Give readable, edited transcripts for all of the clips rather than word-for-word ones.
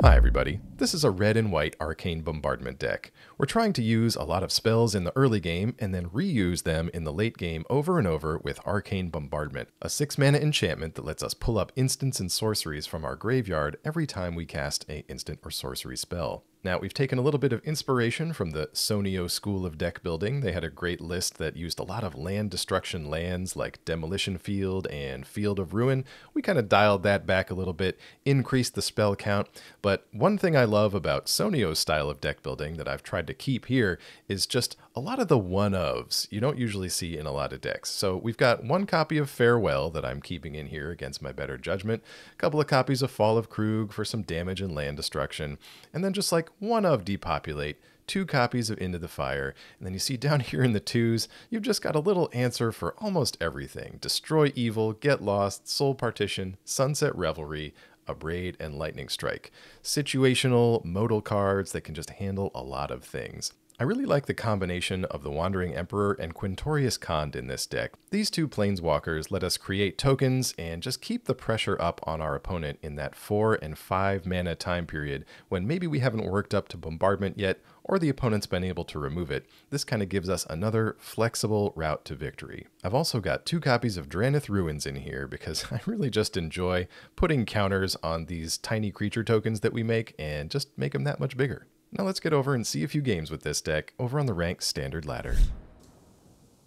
Hi everybody, this is a red and white Arcane Bombardment deck. We're trying to use a lot of spells in the early game and then reuse them in the late game over and over with Arcane Bombardment, a 6-mana enchantment that lets us pull up instants and sorceries from our graveyard every time we cast an instant or sorcery spell. Now, we've taken a little bit of inspiration from the Sonio School of Deck Building. They had a great list that used a lot of land destruction lands like Demolition Field and Field of Ruin. We kind of dialed that back a little bit, increased the spell count. But one thing I love about Sonio's style of deck building that I've tried to keep here is just a lot of the one-ofs you don't usually see in a lot of decks. So we've got one copy of Farewell that I'm keeping in here against my better judgment, a couple of copies of Fall of Kroog for some damage and land destruction, and then just like one of Depopulate, 2 copies of Into the Fire, and then you see down here in the 2s, you've just got a little answer for almost everything. Destroy Evil, Get Lost, Soul Partition, Sunset Revelry, Abrade, and Lightning Strike. Situational, modal cards that can just handle a lot of things. I really like the combination of the Wandering Emperor and Quintorius Kand in this deck. These 2 planeswalkers let us create tokens and just keep the pressure up on our opponent in that 4 and 5 mana time period when maybe we haven't worked up to bombardment yet or the opponent's been able to remove it. This kind of gives us another flexible route to victory. I've also got 2 copies of Drannith Ruins in here because I really just enjoy putting counters on these tiny creature tokens that we make and just make them that much bigger. Now let's get over and see a few games with this deck over on the ranked standard ladder.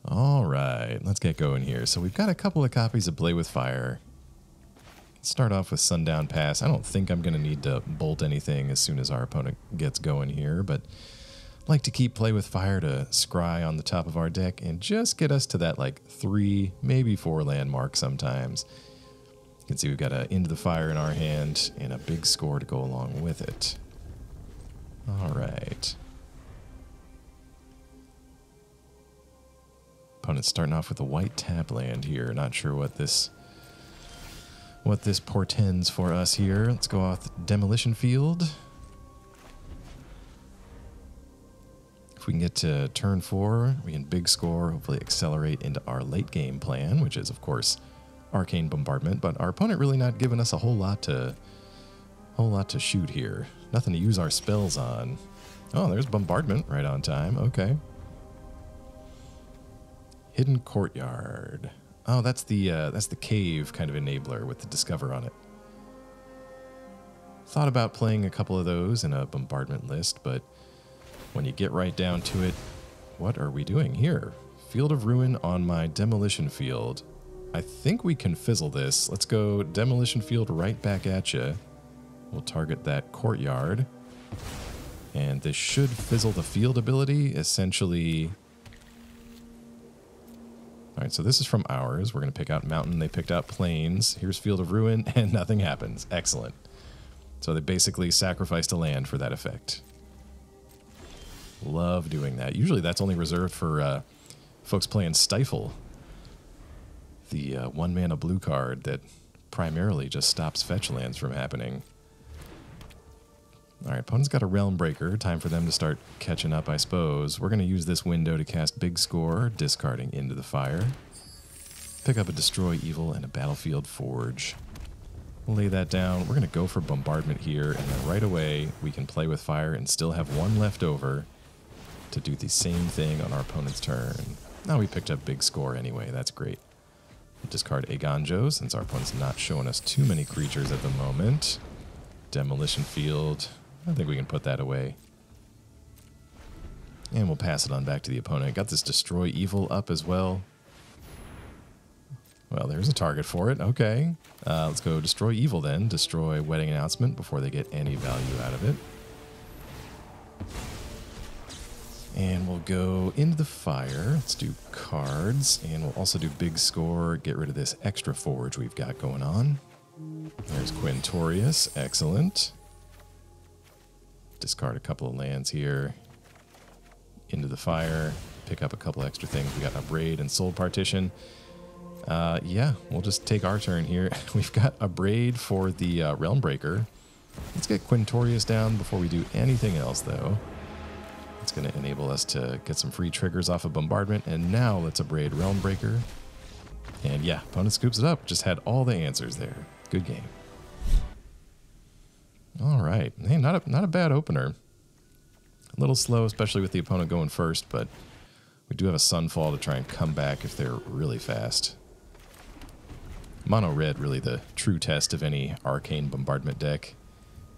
All right, let's get going here. So we've got a couple of copies of Play with Fire. Let's start off with Sundown Pass. I don't think I'm going to need to bolt anything as soon as our opponent gets going here, but I like to keep Play with Fire to scry on the top of our deck and just get us to that like 3, maybe 4 land mark sometimes. You can see we've got an Into the Fire in our hand and a big score to go along with it. All right. Opponent's starting off with a white tap land here. Not sure what this portends for us here. Let's go off Demolition Field. If we can get to turn 4, we can big score, hopefully accelerate into our late game plan, which is of course Arcane Bombardment, but our opponent really not giving us a whole lot to shoot here. Nothing to use our spells on. Oh, there's Bombardment right on time. Okay. Hidden Courtyard. Oh, that's the cave kind of enabler with the Discover on it. Thought about playing a couple of those in a bombardment list, but when you get right down to it, what are we doing here? Field of Ruin on my Demolition Field. I think we can fizzle this. Let's go Demolition Field right back at you. We'll target that courtyard, and this should fizzle the field ability, essentially. All right, so this is from ours. We're going to pick out Mountain. They picked out Plains. Here's Field of Ruin, and nothing happens. Excellent. So they basically sacrificed a land for that effect. Love doing that. Usually that's only reserved for folks playing Stifle, the 1-mana blue card that primarily just stops fetch lands from happening. All right, opponent's got a Realm Breaker. Time for them to start catching up, I suppose. We're going to use this window to cast Big Score, discarding Into the Fire. Pick up a Destroy Evil and a Battlefield Forge. We'll lay that down. We're going to go for Bombardment here, and then right away we can Play with Fire and still have 1 left over to do the same thing on our opponent's turn. Now we picked up Big Score anyway. That's great. We'll discard Eiganjo since our opponent's not showing us too many creatures at the moment. Demolition Field. I think we can put that away. And we'll pass it on back to the opponent. Got this Destroy Evil up as well. Well, there's a target for it. Okay. Let's go Destroy Evil then. Destroy Wedding Announcement before they get any value out of it. And we'll go Into the Fire. Let's do cards. And we'll also do Big Score. Get rid of this extra forge we've got going on. There's Quintorius. Excellent. Discard a couple of lands here. Into the Fire. Pick up a couple extra things. We got Abrade and Soul Partition. Yeah, we'll just take our turn here. We've got Abrade for the Realm Breaker. Let's get Quintorius down before we do anything else, though. It's going to enable us to get some free triggers off of Bombardment. And now let's Abrade Realm Breaker. And yeah, opponent scoops it up. Just had all the answers there. Good game. All right. Hey, not a bad opener. A little slow, especially with the opponent going first, but we do have a Sunfall to try and come back if they're really fast. Mono red, really the true test of any Arcane Bombardment deck.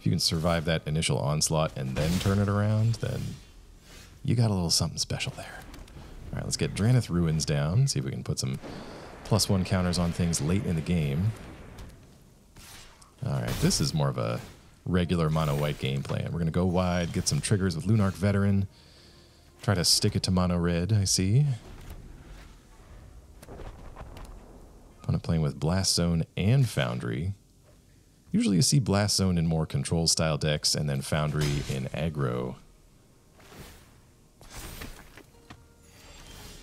If you can survive that initial onslaught and then turn it around, then you got a little something special there. All right, let's get Drannith Ruins down, see if we can put some +1 counters on things late in the game. All right, this is more of a regular mono-white game plan. We're going to go wide, get some triggers with Lunarch Veteran, try to stick it to mono-red, I see. Opponent playing with Blast Zone and Foundry. Usually you see Blast Zone in more control-style decks and then Foundry in aggro.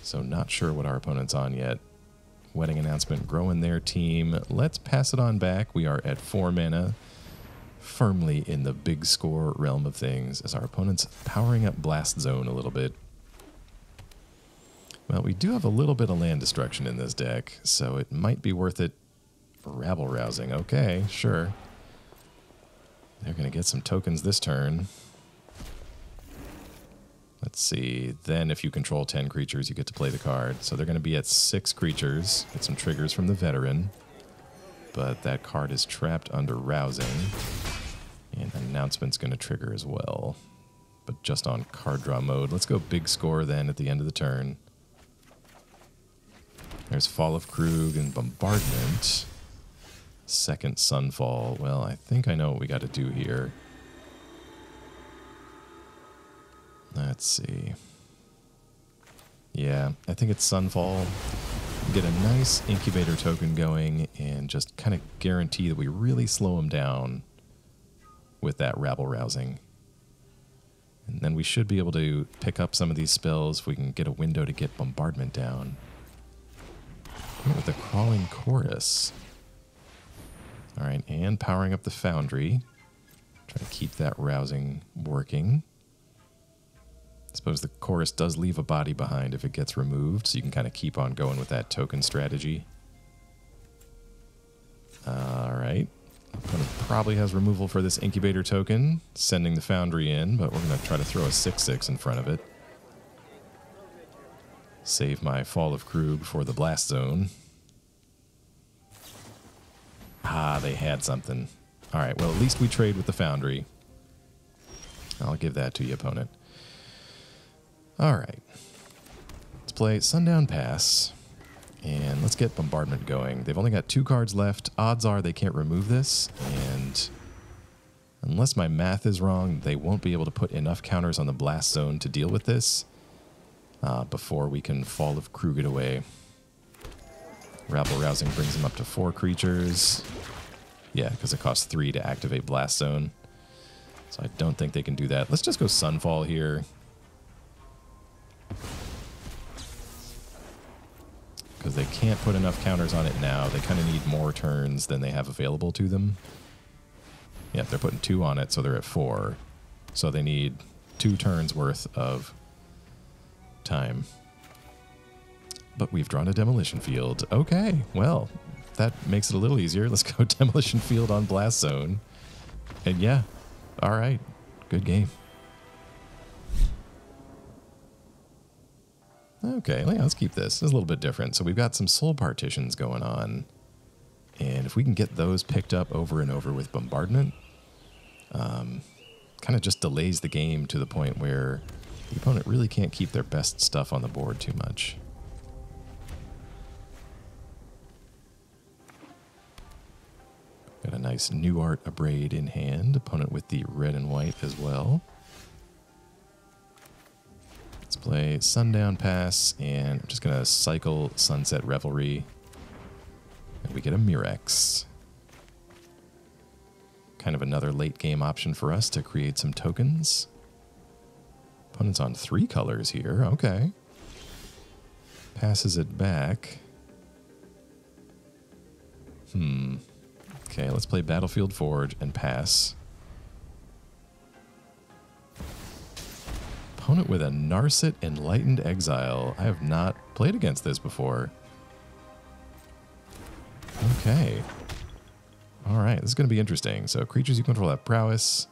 So not sure what our opponent's on yet. Wedding Announcement growing their team. Let's pass it on back. We are at 4 mana. Firmly in the big score realm of things as our opponent's powering up Blast Zone a little bit. Well, we do have a little bit of land destruction in this deck, so it might be worth it rabble rousing. Okay, sure. They're going to get some tokens this turn. Let's see. Then if you control 10 creatures, you get to play the card. So they're going to be at 6 creatures. Get some triggers from the veteran. But that card is trapped under Rousing. And Announcement's going to trigger as well. But just on card draw mode. Let's go big score then at the end of the turn. There's Fall of Kroog and Bombardment. Second Sunfall. Well, I think I know what we got to do here. Let's see. Yeah, I think it's Sunfall. Get a nice incubator token going and just kind of guarantee that we really slow them down with that rabble rousing. And then we should be able to pick up some of these spells if we can get a window to get Bombardment down. With the Crawling Chorus. Alright, and powering up the Foundry. Try to keep that rousing working. I suppose the Chorus does leave a body behind if it gets removed, so you can kind of keep on going with that token strategy. Alright. Opponent probably has removal for this Incubator token, sending the Foundry in, but we're going to try to throw a 6/6 in front of it. Save my Fall of Kroog for the Blast Zone. Ah, they had something. Alright, well at least we trade with the Foundry. I'll give that to you, opponent. Alright. Let's play Sundown Pass. And let's get Bombardment going. They've only got 2 cards left. Odds are they can't remove this. And unless my math is wrong, they won't be able to put enough counters on the Blast Zone to deal with this. Before we can Fall of Kroog it away. Rabble Rousing brings them up to 4 creatures. Yeah, because it costs 3 to activate Blast Zone. So I don't think they can do that. Let's just go Sunfall here. Because they can't put enough counters on it now. They kind of need more turns than they have available to them. Yeah, they're putting 2 on it, so they're at 4. So they need 2 turns worth of time. But we've drawn a Demolition Field. Okay, well, that makes it a little easier. Let's go Demolition Field on Blast Zone. And yeah, all right, good game. Okay, yeah, let's keep this. It's a little bit different. So we've got some Soul Partitions going on. And if we can get those picked up over and over with Bombardment, kind of just delays the game to the point where the opponent really can't keep their best stuff on the board too much. Got a nice New Art Abrade in hand. Opponent with the red and white as well. Let's play Sundown Pass, and I'm just going to cycle Sunset Revelry. And we get a Mirrex. Kind of another late game option for us to create some tokens. Opponent's on 3 colors here. Okay. Passes it back. Okay, let's play Battlefield Forge and pass. Opponent with a Narset Enlightened Exile. I have not played against this before. Okay. All right, this is going to be interesting. So creatures you control have prowess.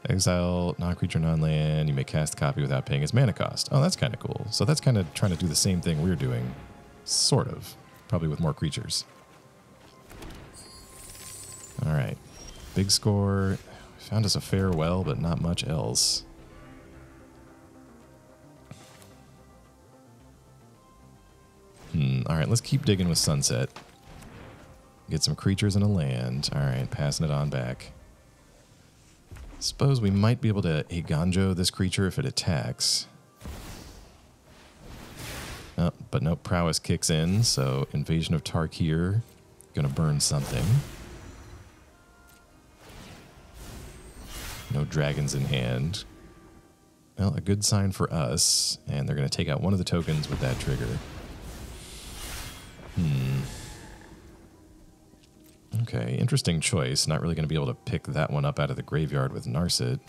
Exile non-creature, non-land. You may cast a copy without paying its mana cost. Oh, that's kind of cool. So that's kind of trying to do the same thing we're doing. Sort of. Probably with more creatures. All right. Big score. Found us a farewell, but not much else. All right, let's keep digging with Sunset. Get some creatures and a land. All right, passing it on back. Suppose we might be able to Eiganjo this creature if it attacks. Oh, but no, prowess kicks in, so Invasion of Tarkir. Gonna burn something. No dragons in hand. Well, a good sign for us, and they're gonna take out one of the tokens with that trigger. Okay, interesting choice. Not really going to be able to pick that one up out of the graveyard with Narset.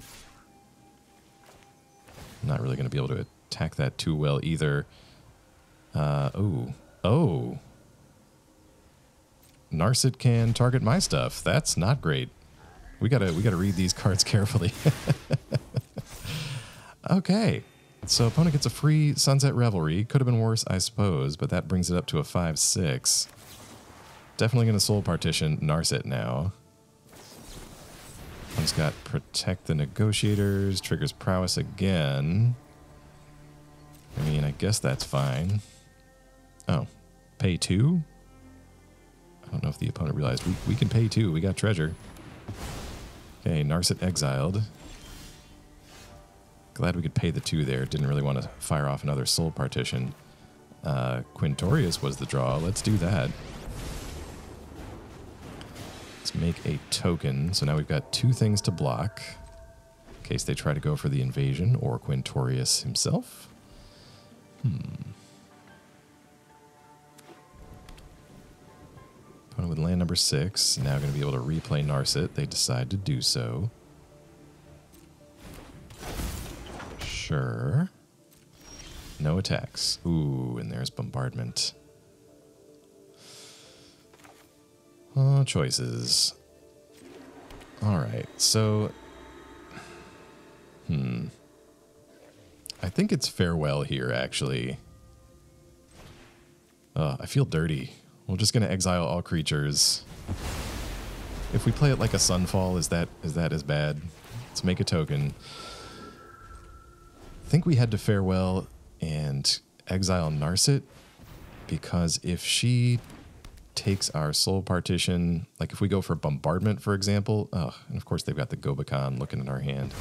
Not really going to be able to attack that too well either. Oh. Narset can target my stuff. That's not great. We gotta read these cards carefully. Okay. So opponent gets a free Sunset Revelry. Could have been worse, I suppose, but that brings it up to a 5/6. Definitely going to Soul Partition Narset now. One's got Protect the Negotiators, triggers Prowess again. I mean, I guess that's fine. Oh, pay 2? I don't know if the opponent realized we can pay 2. We got treasure. Okay, Narset exiled. Glad we could pay the 2 there. Didn't really want to fire off another Soul Partition. Quintorius was the draw. Let's do that. Let's make a token. So now we've got 2 things to block. In case they try to go for the invasion or Quintorius himself. Opponent with land number 6. Now going to be able to replay Narset. They decide to do so. Sure. No attacks. Ooh, and there's Bombardment. Choices. Alright, so... I think it's farewell here, actually. I feel dirty. We're just going to exile all creatures. If we play it like a Sunfall, is that as bad? Let's make a token. I think we had to farewell and exile Narset, because if she takes our Soul Partition, like if we go for Bombardment, for example, and of course they've got the Gobakhan looking in our hand.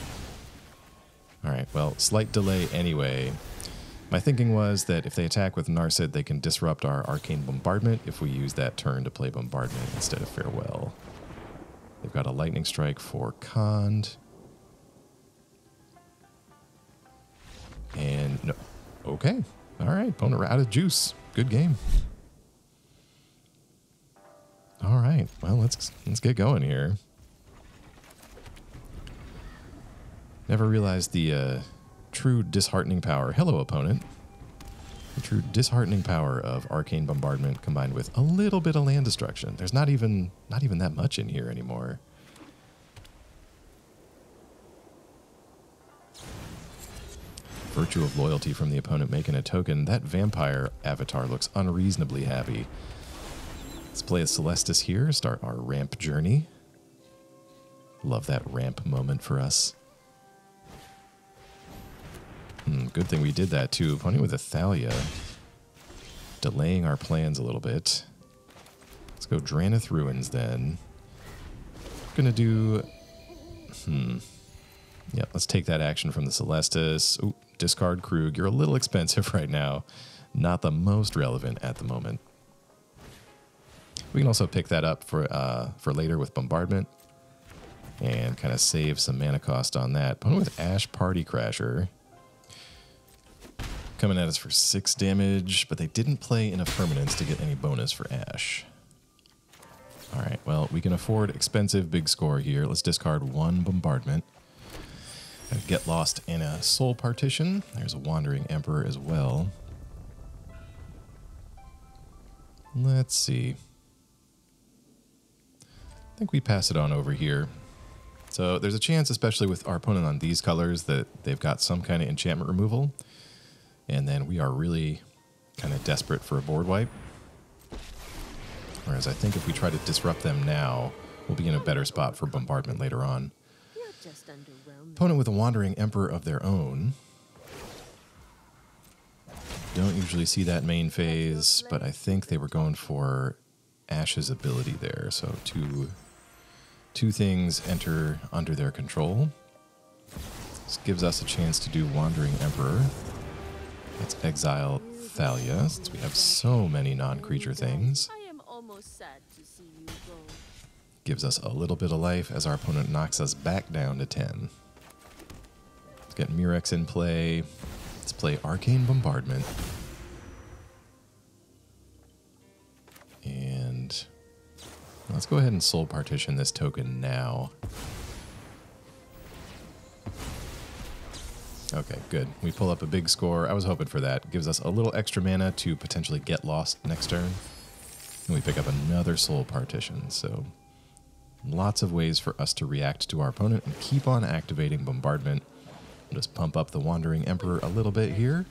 All right, well, slight delay anyway. My thinking was that if they attack with Narset, they can disrupt our Arcane Bombardment if we use that turn to play Bombardment instead of Farewell. They've got a Lightning Strike for Kand. And no. Okay. All right. Opponent out of juice. Good game. All right. Well, let's get going here. Never realized the true disheartening power. Hello, opponent. The true disheartening power of Arcane Bombardment combined with a little bit of land destruction. There's not even that much in here anymore. Virtue of Loyalty from the opponent making a token. That vampire avatar looks unreasonably happy. Let's play a Celestus here, start our ramp journey. Love that ramp moment for us. Good thing we did that too. Opponent with a Thalia. Delaying our plans a little bit. Let's go Drannith Ruins then. Gonna do... Yeah, let's take that action from the Celestus. Ooh, discard Kroog. You're a little expensive right now. Not the most relevant at the moment. We can also pick that up for later with Bombardment. And kind of save some mana cost on that. Opponent with Ash Party Crasher. Coming at us for 6 damage, but they didn't play enough permanents to get any bonus for Ash. Alright, well, we can afford expensive big score here. Let's discard 1 Bombardment. Get lost in a Soul Partition. There's a Wandering Emperor as well. Let's see. think we pass it on over here. So there's a chance, especially with our opponent on these colors, that they've got some kind of enchantment removal. And then we are really kind of desperate for a board wipe. Whereas I think if we try to disrupt them now, we'll be in a better spot for bombardment later on. Opponent with a Wandering Emperor of their own. Don't usually see that main phase, but I think they were going for Ash's ability there. So two things enter under their control. This gives us a chance to do Wandering Emperor. Let's exile Thalia, since we have so many non-creature things. Gives us a little bit of life as our opponent knocks us back down to 10. Let's get Mirrex in play. Let's play Arcane Bombardment. And let's go ahead and Soul Partition this token now. Okay, good. We pull up a big score. I was hoping for that. Gives us a little extra mana to potentially get lost next turn. And we pick up another Soul Partition. So lots of ways for us to react to our opponent and keep on activating Bombardment. We'll just pump up the Wandering Emperor a little bit here.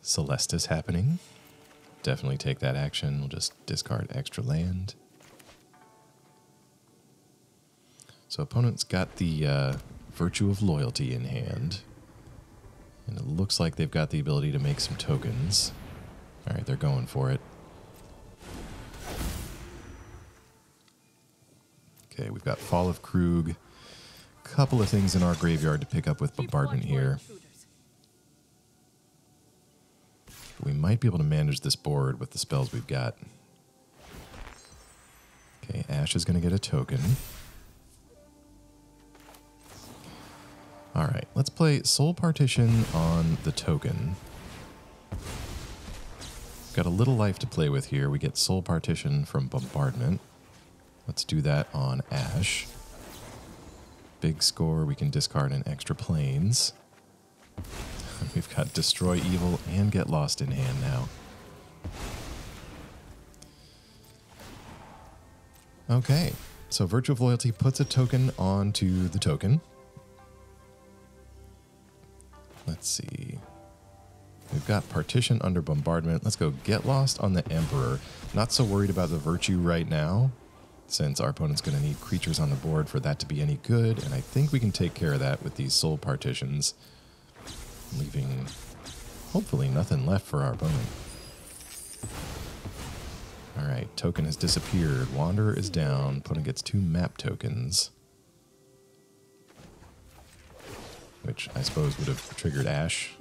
Celestus happening. Definitely take that action. We'll just discard extra land. So opponent's got the Virtue of Loyalty in hand. And it looks like they've got the ability to make some tokens. Alright, they're going for it. Okay, we've got Fall of Kroog. Couple of things in our graveyard to pick up with Bombardment here. We might be able to manage this board with the spells we've got. Okay, Ash is going to get a token. Alright, let's play Soul Partition on the token. Got a little life to play with here. We get Soul Partition from Bombardment. Let's do that on Ash. Big score, we can discard an extra planes. We've got Destroy Evil and Get Lost in hand now. Okay, so Virtue of Loyalty puts a token onto the token. Let's see. We've got Partition under Bombardment. Let's go Get Lost on the Emperor. Not so worried about the Virtue right now, since our opponent's going to need creatures on the board for that to be any good, and I think we can take care of that with these Soul Partitions, leaving hopefully nothing left for our opponent. Alright, token has disappeared. Wanderer is down. Opponent gets 2 map tokens, which I suppose would have triggered Ash.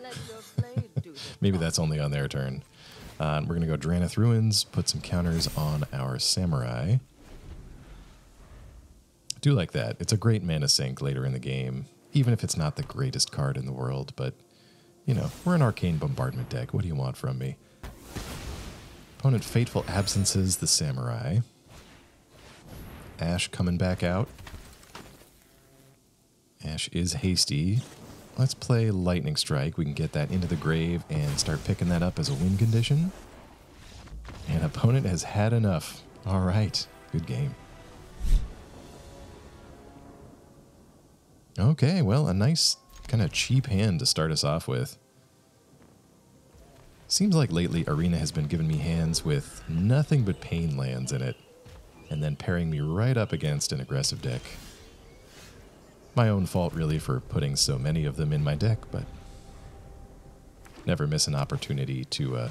Maybe that's only on their turn. We're going to go Drannith Ruins, put some counters on our Samurai. I do like that. It's a great mana sink later in the game, even if it's not the greatest card in the world, but, you know, we're an Arcane Bombardment deck. What do you want from me? Opponent Fateful Absences the Samurai. Ash coming back out. Ash is hasty. Let's play Lightning Strike. We can get that into the grave and start picking that up as a win condition. And opponent has had enough. All right, good game. Okay, well, a nice kind of cheap hand to start us off with. Seems like lately Arena has been giving me hands with nothing but pain lands in it, and then pairing me right up against an aggressive deck. My own fault, really, for putting so many of them in my deck, but never miss an opportunity to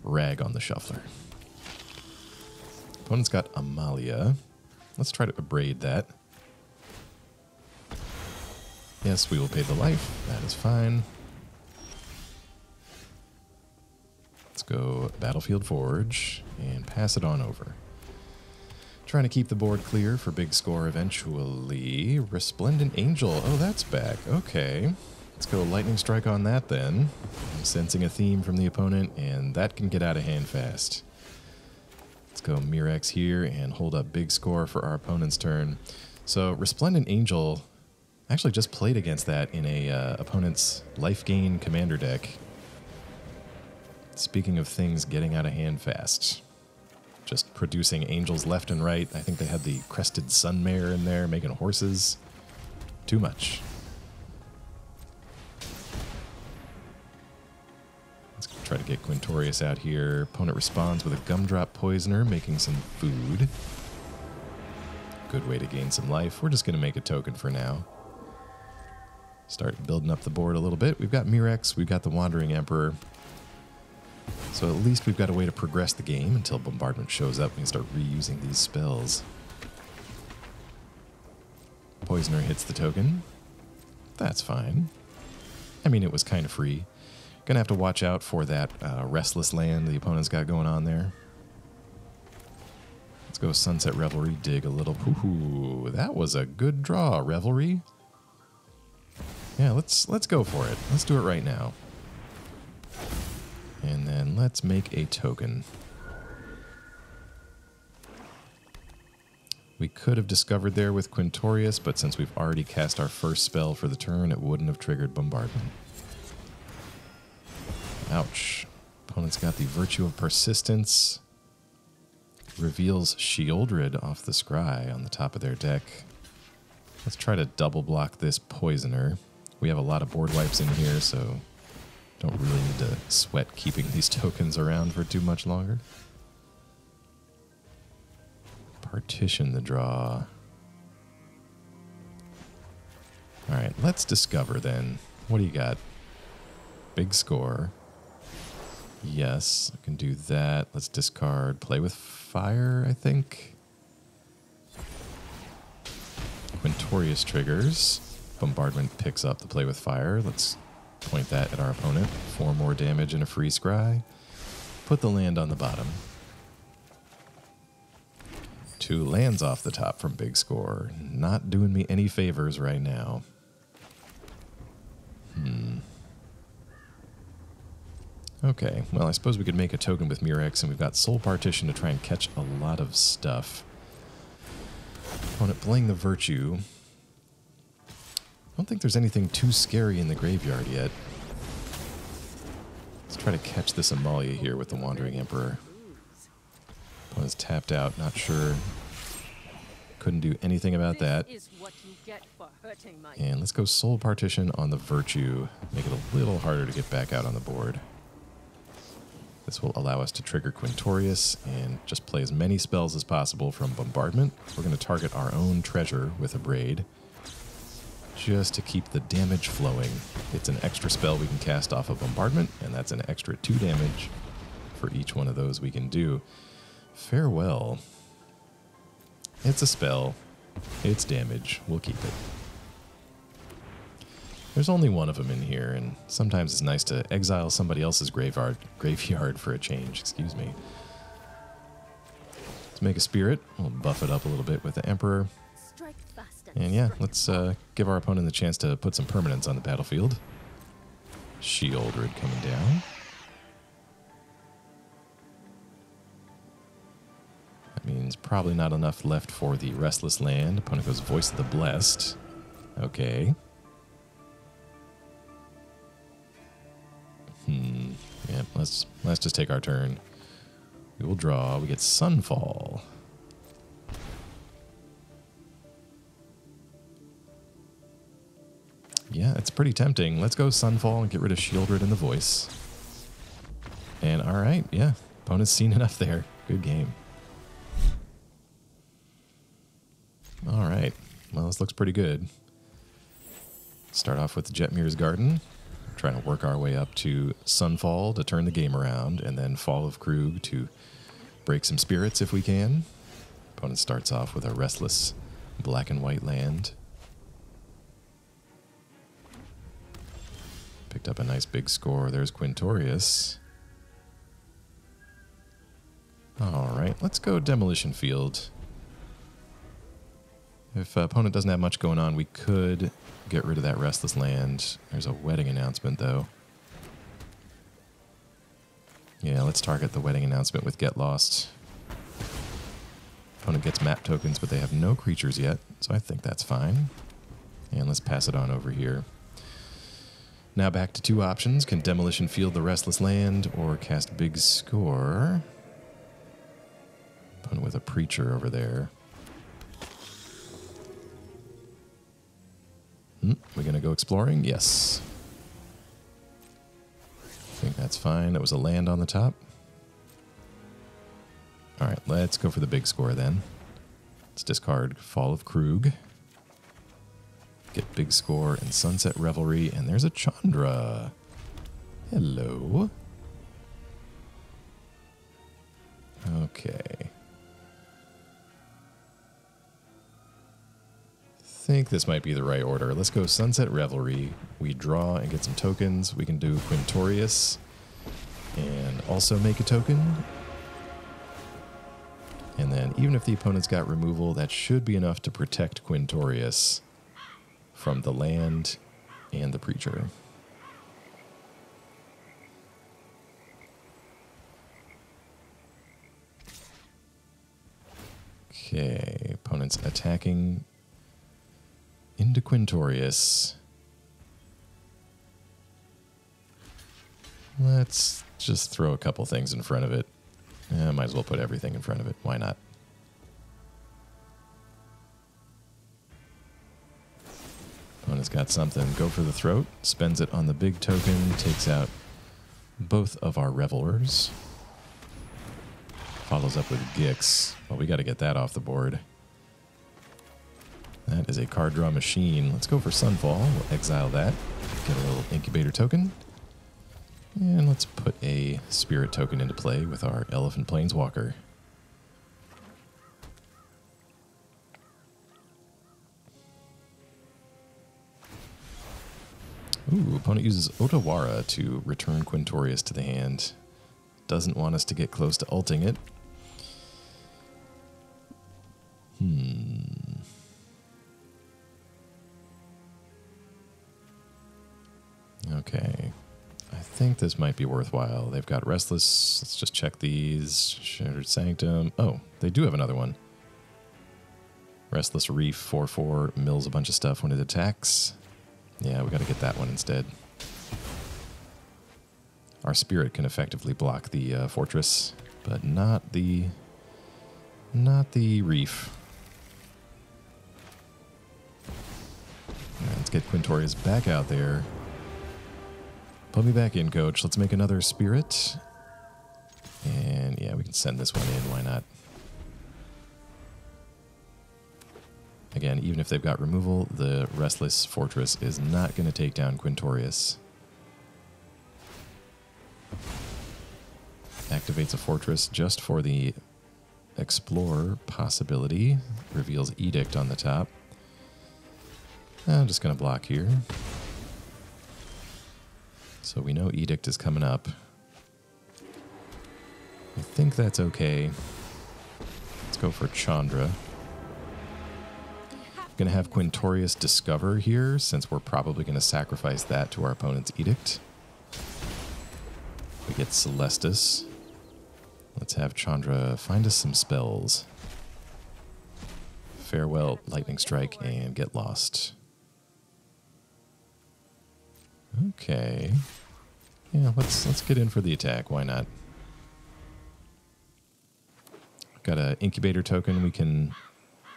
rag on the shuffler. Opponent's got Amalia. Let's try to abrade that. Yes, we will pay the life. That is fine. Let's go Battlefield Forge and pass it on over. Trying to keep the board clear for big score eventually. Resplendent Angel. Oh, that's back. Okay. Let's go Lightning Strike on that then. I'm sensing a theme from the opponent, and that can get out of hand fast. Let's go Mirrex here and hold up big score for our opponent's turn. So Resplendent Angel actually just played against that in a opponent's life gain commander deck. Speaking of things getting out of hand fast. just producing angels left and right. I think they had the crested sunmare in there making horses. Too much. Let's try to get Quintorius out here. Opponent responds with a gumdrop poisoner, making some food. Good way to gain some life. We're just going to make a token for now. Start building up the board a little bit. We've got Mirrex, we've got the Wandering Emperor. So at least we've got a way to progress the game until Bombardment shows up and we can start reusing these spells. Poisoner hits the token. That's fine. I mean, it was kind of free. Gonna have to watch out for that restless land the opponent's got going on there. Let's go Sunset Revelry, dig a little. Ooh, that was a good draw, Revelry. Yeah, let's go for it. Let's do it right now. And then let's make a token. We could have discovered there with Quintorius, but since we've already cast our first spell for the turn, it wouldn't have triggered Bombardment. Ouch. Opponent's got the Virtue of Persistence. Reveals Sheoldred off the scry on the top of their deck. Let's try to double block this Poisoner. We have a lot of board wipes in here, so don't really need to sweat keeping these tokens around for too much longer. Partition the draw. Alright, let's discover then. What do you got? Big score. Yes, I can do that. Let's discard. Play with fire, I think. Quintorius triggers. Bombardment picks up the play with fire. Let's point that at our opponent. 4 more damage and a free scry. Put the land on the bottom. 2 lands off the top from big score. Not doing me any favors right now. Okay, well, I suppose we could make a token with Mirrex, and we've got Soul Partition to try and catch a lot of stuff. Opponent playing the Virtue. I don't think there's anything too scary in the graveyard yet. Let's try to catch this Amalia here with the Wandering Emperor. Opponent's tapped out, not sure. Couldn't do anything about that. And let's go Soul Partition on the Virtue. Make it a little harder to get back out on the board. This will allow us to trigger Quintorius and just play as many spells as possible from Bombardment. We're going to target our own treasure with Abrade, just to keep the damage flowing. It's an extra spell we can cast off of Bombardment, and that's an extra 2 damage for each one of those we can do. Farewell. It's a spell. It's damage. We'll keep it. There's only one of them in here, and sometimes it's nice to exile somebody else's graveyard for a change. Excuse me. Let's make a spirit. We'll buff it up a little bit with the Emperor. And yeah, let's give our opponent the chance to put some permanents on the battlefield. Sheoldred coming down. That means probably not enough left for the Restless Land. Opponent goes Voice of the Blessed. Okay. Yeah, let's just take our turn. We will draw. We get Sunfall. Yeah, it's pretty tempting. Let's go Sunfall and get rid of Sheoldred and the Voice. And alright, yeah. Opponent's seen enough there. Good game. Alright. Well, this looks pretty good. Start off with Jetmir's Garden. Trying to work our way up to Sunfall to turn the game around, and then Fall of Kroog to break some spirits if we can. Opponent starts off with a restless black and white land. Picked up a nice big score. There's Quintorius. Alright, let's go Demolition Field. If opponent doesn't have much going on, we could get rid of that restless land. There's a wedding announcement, though. Yeah, let's target the wedding announcement with Get Lost. Opponent gets map tokens, but they have no creatures yet, so I think that's fine. And let's pass it on over here. Now back to 2 options. Can Demolition Field the restless land or cast Big Score? Opponent with a Preacher over there. We're going to go exploring? Yes. I think that's fine. That was a land on the top. Alright, let's go for the big score then. Let's discard Fall of Kroog. Get big score and Sunset Revelry, and there's a Chandra. Hello. Okay. I think this might be the right order. Let's go Sunset Revelry. We draw and get some tokens. We can do Quintorius and also make a token. And then even if the opponent's got removal, that should be enough to protect Quintorius from the land and the Preacher. Okay, opponent's attacking into Quintorius. Let's just throw a couple things in front of it. Might as well put everything in front of it. Why not? Opponent's got something. Go for the throat. Spends it on the big token. Takes out both of our Revelers. Follows up with Gix. Well, we got to get that off the board. That is a card draw machine. Let's go for Sunfall. We'll exile that. Get a little incubator token. And let's put a spirit token into play with our Elephant Planeswalker. Ooh, opponent uses Otawara to return Quintorius to the hand. Doesn't want us to get close to ulting it. Okay. I think this might be worthwhile. They've got Restless. Let's just check these. Shattered Sanctum. Oh, they do have another one. Restless Reef 4/4 mills a bunch of stuff when it attacks. Yeah, we got to get that one instead. Our Spirit can effectively block the fortress, but not the Reef. Right, let's get Quintorius back out there. Put me back in, coach. Let's make another Spirit. And yeah, we can send this one in. Why not? Again, even if they've got removal, the Restless Fortress is not going to take down Quintorius. Activates a fortress just for the Explorer possibility. Reveals Edict on the top. I'm just going to block here. So we know Edict is coming up. I think that's okay. Let's go for Chandra. Going to have Quintorius Discover here, since we're probably going to sacrifice that to our opponent's Edict. We get Celestus. Let's have Chandra find us some spells. Farewell, Lightning Strike, and Get Lost. Okay. Yeah, let's get in for the attack. Why not? Got an incubator token we can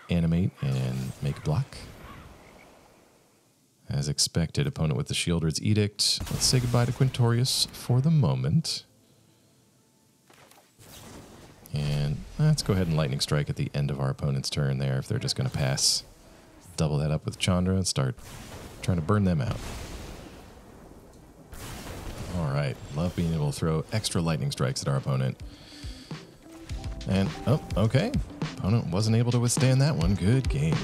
animate and make a block. As expected, opponent with the Shieldred's Edict. Let's say goodbye to Quintorius for the moment. And let's go ahead and Lightning Strike at the end of our opponent's turn there if they're just going to pass. Double that up with Chandra and start trying to burn them out. Alright, love being able to throw extra Lightning Strikes at our opponent. And, oh, okay. Opponent wasn't able to withstand that one. Good game.